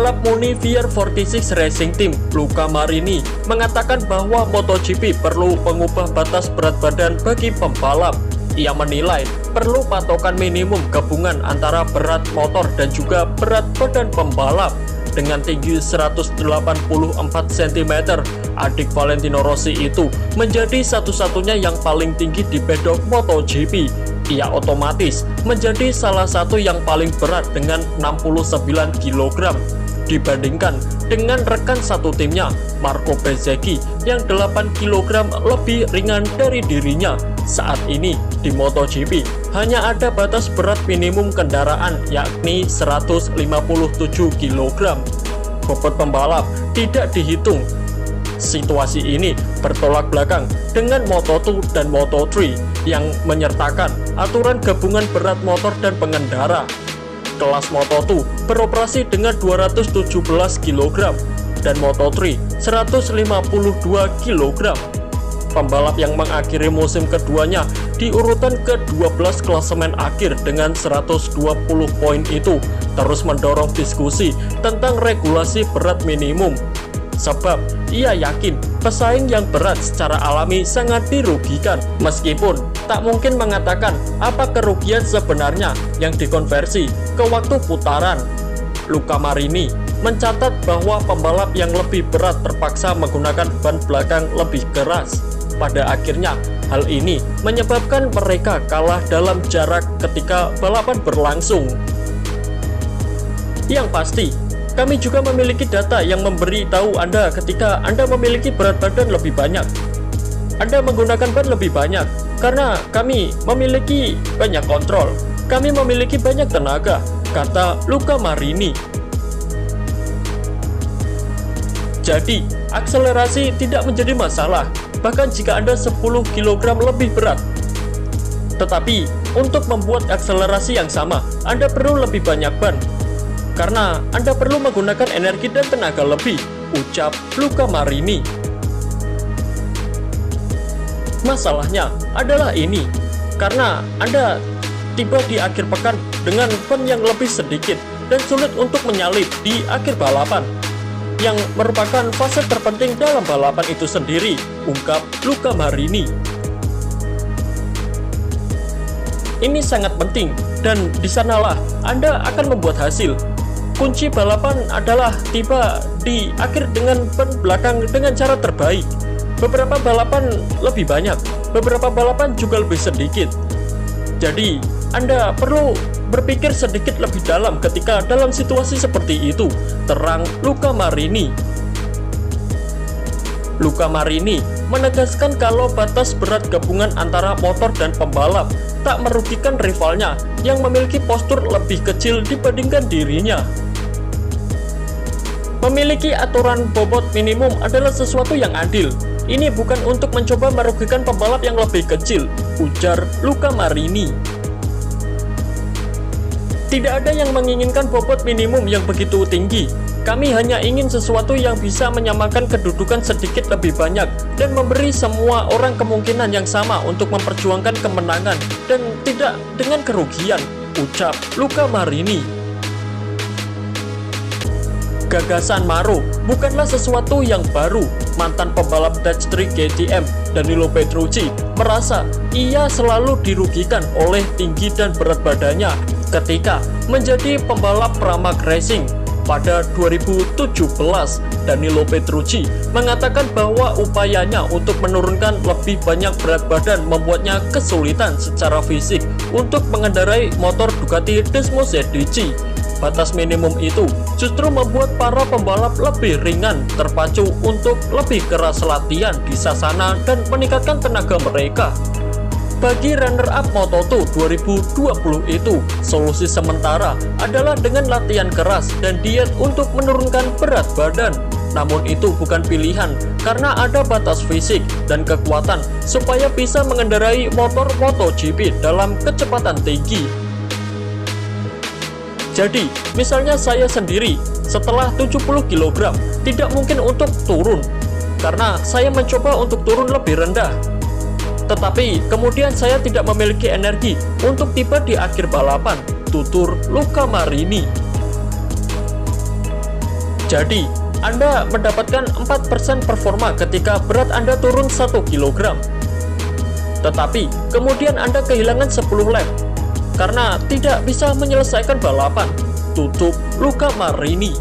Pembalap Muni VR46 Racing Team, Luca Marini, mengatakan bahwa MotoGP perlu mengubah batas berat badan bagi pembalap. Ia menilai perlu patokan minimum gabungan antara berat motor dan juga berat badan pembalap. Dengan tinggi 184 cm, adik Valentino Rossi itu menjadi satu-satunya yang paling tinggi di pedok MotoGP. Ia otomatis menjadi salah satu yang paling berat dengan 69 kg dibandingkan dengan rekan satu timnya, Marco Bezzecchi, yang 8 kg lebih ringan dari dirinya. Saat ini di MotoGP hanya ada batas berat minimum kendaraan, yakni 157 kg. Bobot pembalap tidak dihitung. Situasi ini bertolak belakang dengan Moto2 dan Moto3 yang menyertakan aturan gabungan berat motor dan pengendara. Kelas Moto2 beroperasi dengan 217 kg dan Moto3 152 kg. Pembalap yang mengakhiri musim keduanya di urutan ke-12 klasemen akhir dengan 120 poin itu terus mendorong diskusi tentang regulasi berat minimum. Sebab ia yakin pesaing yang berat secara alami sangat dirugikan, meskipun tak mungkin mengatakan apa kerugian sebenarnya yang dikonversi ke waktu putaran. Luca Marini mencatat bahwa pembalap yang lebih berat terpaksa menggunakan ban belakang lebih keras. Pada akhirnya, hal ini menyebabkan mereka kalah dalam jarak ketika balapan berlangsung. Yang pasti, kami juga memiliki data yang memberi tahu Anda ketika Anda memiliki berat badan lebih banyak. Anda menggunakan ban lebih banyak karena kami memiliki banyak kontrol. Kami memiliki banyak tenaga, kata Luca Marini. Jadi, akselerasi tidak menjadi masalah, bahkan jika Anda 10 kg lebih berat. Tetapi, untuk membuat akselerasi yang sama, Anda perlu lebih banyak ban. Karena Anda perlu menggunakan energi dan tenaga lebih, ucap Luca Marini. Masalahnya adalah ini, karena Anda tiba di akhir pekan dengan ban yang lebih sedikit dan sulit untuk menyalip di akhir balapan, yang merupakan fase terpenting dalam balapan itu sendiri, ungkap Luca Marini. Ini sangat penting, dan disanalah Anda akan membuat hasil. Kunci balapan adalah tiba di akhir dengan ban belakang dengan cara terbaik. Beberapa balapan lebih banyak, beberapa balapan juga lebih sedikit. Jadi, Anda perlu berpikir sedikit lebih dalam ketika dalam situasi seperti itu, terang Luca Marini. Luca Marini menegaskan kalau batas berat gabungan antara motor dan pembalap tak merugikan rivalnya yang memiliki postur lebih kecil dibandingkan dirinya. Memiliki aturan bobot minimum adalah sesuatu yang adil. Ini bukan untuk mencoba merugikan pembalap yang lebih kecil, ujar Luca Marini. Tidak ada yang menginginkan bobot minimum yang begitu tinggi. Kami hanya ingin sesuatu yang bisa menyamakan kedudukan sedikit lebih banyak dan memberi semua orang kemungkinan yang sama untuk memperjuangkan kemenangan dan tidak dengan kerugian, ucap Luca Marini. Gagasan Maro bukanlah sesuatu yang baru. Mantan pembalap Dutch3 KTM, Danilo Petrucci, merasa ia selalu dirugikan oleh tinggi dan berat badannya ketika menjadi pembalap Pramac Racing. Pada 2017, Danilo Petrucci mengatakan bahwa upayanya untuk menurunkan lebih banyak berat badan membuatnya kesulitan secara fisik untuk mengendarai motor Ducati Desmo ZDG. Batas minimum itu justru membuat para pembalap lebih ringan, terpacu untuk lebih keras latihan di sasana dan meningkatkan tenaga mereka. Bagi runner-up Moto2 2020 itu, solusi sementara adalah dengan latihan keras dan diet untuk menurunkan berat badan. Namun itu bukan pilihan karena ada batas fisik dan kekuatan supaya bisa mengendarai motor MotoGP dalam kecepatan tinggi. Jadi, misalnya saya sendiri setelah 70 kg tidak mungkin untuk turun karena saya mencoba untuk turun lebih rendah. Tetapi kemudian saya tidak memiliki energi untuk tiba di akhir balapan, tutur Luca Marini. Jadi, Anda mendapatkan 4% performa ketika berat Anda turun 1 kg. Tetapi, kemudian Anda kehilangan 10 lap karena tidak bisa menyelesaikan balapan. Tutup Luca Marini.